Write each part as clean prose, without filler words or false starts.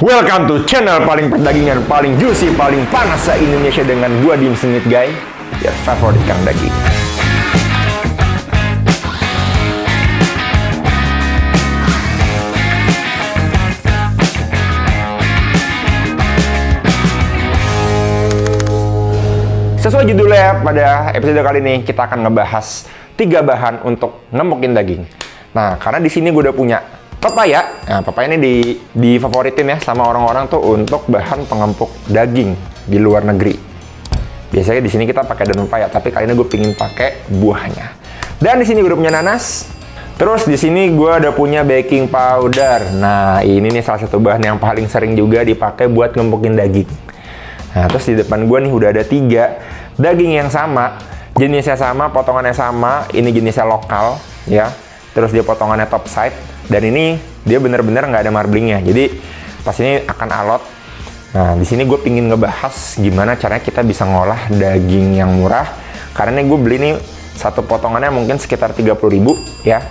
Welcome to channel paling perdagingan, paling juicy, paling panas se-Indonesia dengan gua Dim Sengit Guy, your favorite kang daging. Sesuai judulnya, pada episode kali ini kita akan ngebahas 3 bahan untuk ngemukin daging. Nah, karena di sini gue udah punya pepaya. Nah, pepaya ini difavoritin ya sama orang-orang tuh untuk bahan pengempuk daging di luar negeri. Biasanya di sini kita pakai daun pepaya, tapi kali ini gue pingin pakai buahnya. Dan di sini gue udah punya nanas. Terus di sini gue udah punya baking powder. Nah, ini nih salah satu bahan yang paling sering juga dipakai buat ngempukin daging. Nah, terus di depan gue nih udah ada 3 daging yang sama, jenisnya sama, potongannya sama. Ini jenisnya lokal, ya. Terus dia potongannya top side. Dan ini dia bener-bener nggak ada marblingnya, jadi pas ini akan alot. Nah, di sini gue pingin ngebahas gimana caranya kita bisa ngolah daging yang murah. Karena nih gue beli nih satu potongannya mungkin sekitar 30.000 ya.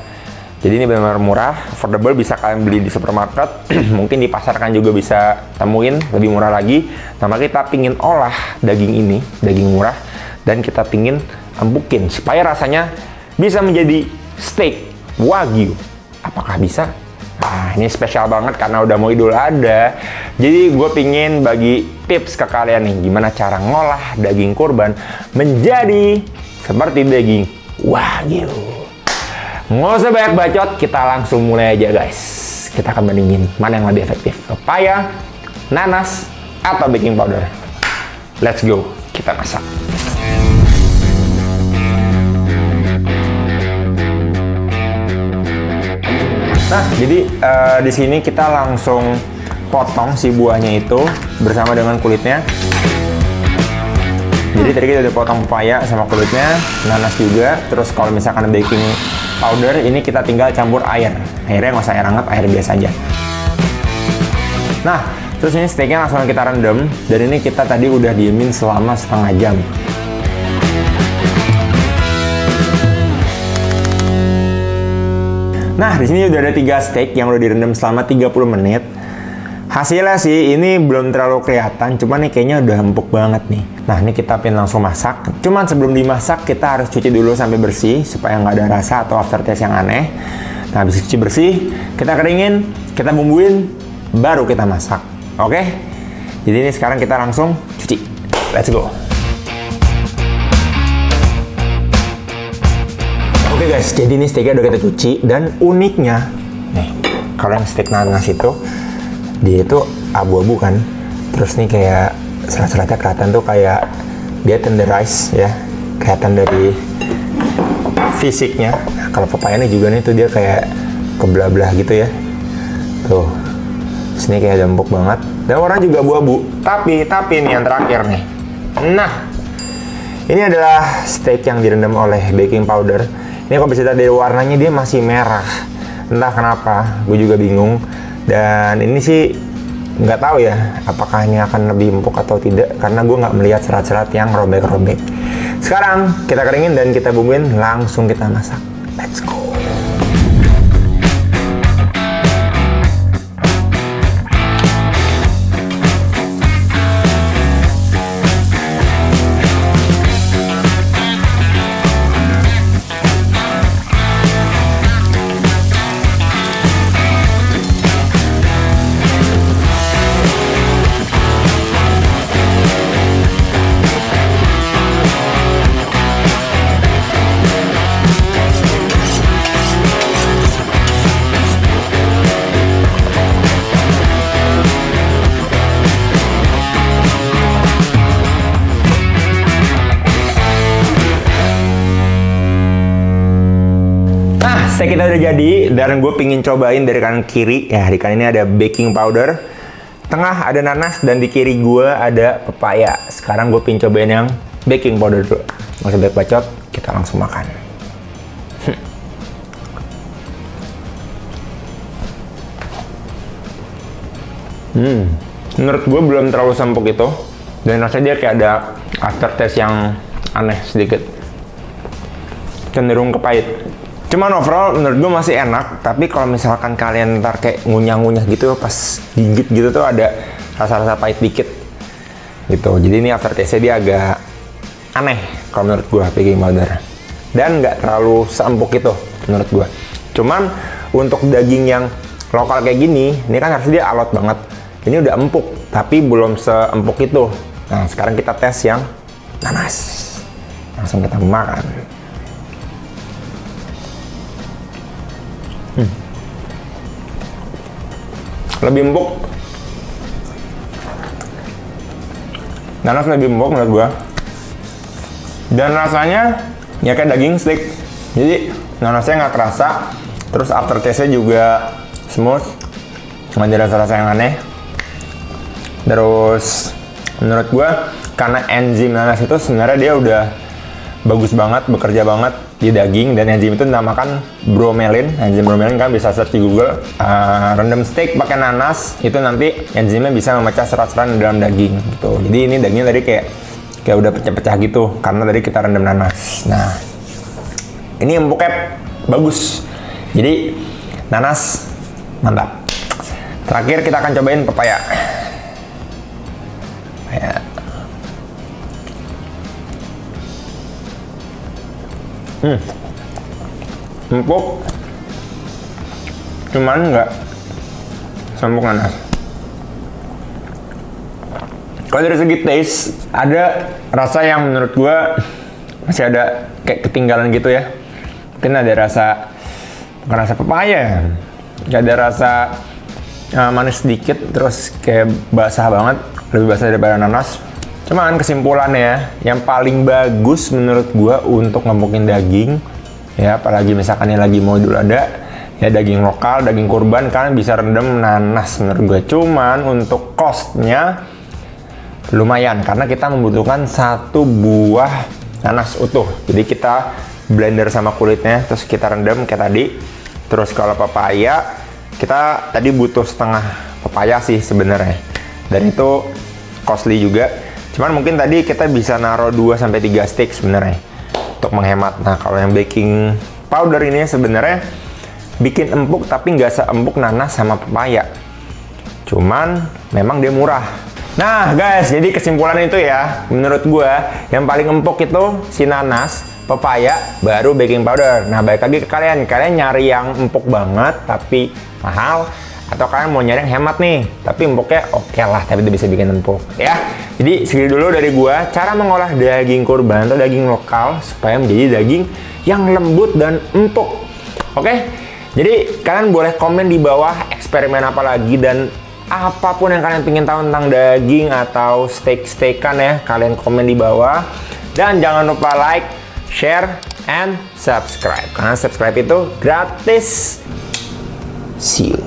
Jadi ini benar-benar murah, affordable, bisa kalian beli di supermarket. Mungkin di pasar kan juga bisa temuin lebih murah lagi. Nah, kita pingin olah daging ini, daging murah, dan kita pingin empukin supaya rasanya bisa menjadi steak Wagyu. Apakah bisa? Nah, ini spesial banget karena udah mau Idul Adha. Jadi gue pingin bagi tips ke kalian nih, gimana cara ngolah daging kurban menjadi seperti daging Wagyu. Nggak usah banyak bacot, kita langsung mulai aja guys. Kita akan bandingin mana yang lebih efektif, pepaya, nanas, atau baking powder. Let's go, kita masak. Nah, jadi di sini kita langsung potong si buahnya itu bersama dengan kulitnya. Jadi tadi kita udah potong pepaya sama kulitnya, nanas juga. Terus kalau misalkan baking powder, ini kita tinggal campur air. Airnya nggak usah air hangat, air biasa aja. Nah, terus ini steaknya langsung kita rendam. Dan ini kita tadi udah diemin selama setengah jam. Nah, di sini udah ada 3 steak yang udah direndam selama 30 menit. Hasilnya sih ini belum terlalu kelihatan, cuman nih kayaknya udah empuk banget nih. Nah, ini kita pin langsung masak. Cuman sebelum dimasak kita harus cuci dulu sampai bersih supaya nggak ada rasa atau aftertaste yang aneh. Nah, habis cuci bersih, kita keringin, kita bumbuin, baru kita masak. Oke? Jadi ini sekarang kita langsung cuci. Let's go. Oke guys, jadi ini steaknya udah kita cuci, dan uniknya nih, kalau yang steak nanas itu dia itu abu-abu kan, terus nih kayak serat-seratnya kelihatan tuh kayak dia tenderize ya, kelihatan dari fisiknya. Nah, kalau pepaya ini juga nih tuh dia kayak kebelah-belah gitu ya, tuh sini kayak empuk banget, dan warna juga abu-abu. Tapi nih yang terakhir nih, nah ini adalah steak yang direndam oleh baking powder. Ini kalau bisa lihat dari warnanya dia masih merah. Entah kenapa, gue juga bingung. Dan ini sih nggak tahu ya, apakah ini akan lebih empuk atau tidak, karena gue nggak melihat serat-serat yang robek-robek. Sekarang kita keringin dan kita bumbuin, langsung kita masak. Let's go. Steak kita udah jadi, dan gue pingin cobain dari kanan kiri. Ya, di kanan ini ada baking powder, tengah ada nanas, dan di kiri gue ada pepaya. Sekarang gue pingin cobain yang baking powder dulu. Nggak usah banyak bacot, kita langsung makan. Menurut gue belum terlalu sempuk itu, dan rasanya dia kayak ada aftertaste yang aneh sedikit, cenderung ke pahit. Cuman overall menurut gue masih enak, tapi kalau misalkan kalian ntar kayak ngunyah-ngunyah gitu pas gigit gitu tuh ada rasa-rasa pahit dikit gitu. Jadi ini aftertaste-nya dia agak aneh kalau menurut gue baking powder. Dan nggak terlalu seempuk itu menurut gue. Cuman untuk daging yang lokal kayak gini, ini kan harusnya dia alot banget. Ini udah empuk, tapi belum seempuk itu. Nah, sekarang kita tes yang nanas. Langsung kita makan. Lebih empuk. Nanas lebih empuk menurut gua. Dan rasanya ya kayak daging steak. Jadi nanasnya nggak kerasa. Terus aftertaste-nya juga smooth. Nggak ada rasa-rasa yang aneh. Terus menurut gua karena enzim nanas itu sebenarnya dia udah bagus banget, bekerja banget di daging, dan enzim itu dinamakan bromelin. Enzim bromelin kan bisa search di Google. Rendam steak pakai nanas itu nanti enzimnya bisa memecah serat-serat di dalam daging gitu. Jadi ini dagingnya tadi kayak udah pecah-pecah gitu karena tadi kita rendam nanas. Nah, ini empuknya bagus. Jadi nanas mantap. Terakhir kita akan cobain pepaya. Empuk, cuman nggak seempuk nanas. Kalau dari segi taste, ada rasa yang menurut gua masih ada kayak ketinggalan gitu ya. Mungkin ada bukan rasa pepaya, nggak ada rasa manis sedikit, terus kayak basah banget, lebih basah daripada nanas. Cuman kesimpulannya, yang paling bagus menurut gua untuk ngempukin daging, ya apalagi misalkan yang lagi mau Idul Adha, ya daging lokal, daging kurban, kalian bisa rendam nanas menurut gua. Cuman untuk costnya lumayan, karena kita membutuhkan 1 buah nanas utuh. Jadi kita blender sama kulitnya, terus kita rendam kayak tadi. Terus kalau papaya, kita tadi butuh setengah papaya sih sebenarnya. Dan itu costly juga. Cuman mungkin tadi kita bisa naruh 2-3 stick sebenarnya untuk menghemat. Nah, kalau yang baking powder ini sebenarnya bikin empuk tapi nggak seempuk nanas sama pepaya. Cuman memang dia murah. Nah, guys, jadi kesimpulan itu ya, menurut gua yang paling empuk itu si nanas, pepaya, baru baking powder. Nah, balik lagi ke kalian nyari yang empuk banget tapi mahal, atau kalian mau nyari yang hemat nih, tapi empuknya oke lah, tapi itu bisa bikin empuk ya. Jadi segini dulu dari gua cara mengolah daging kurban atau daging lokal supaya menjadi daging yang lembut dan empuk. Oke, jadi kalian boleh komen di bawah eksperimen apa lagi, dan apapun yang kalian pengen tahu tentang daging atau steak-steakan ya, kalian komen di bawah. Dan jangan lupa like, share, and subscribe, karena subscribe itu gratis. See you.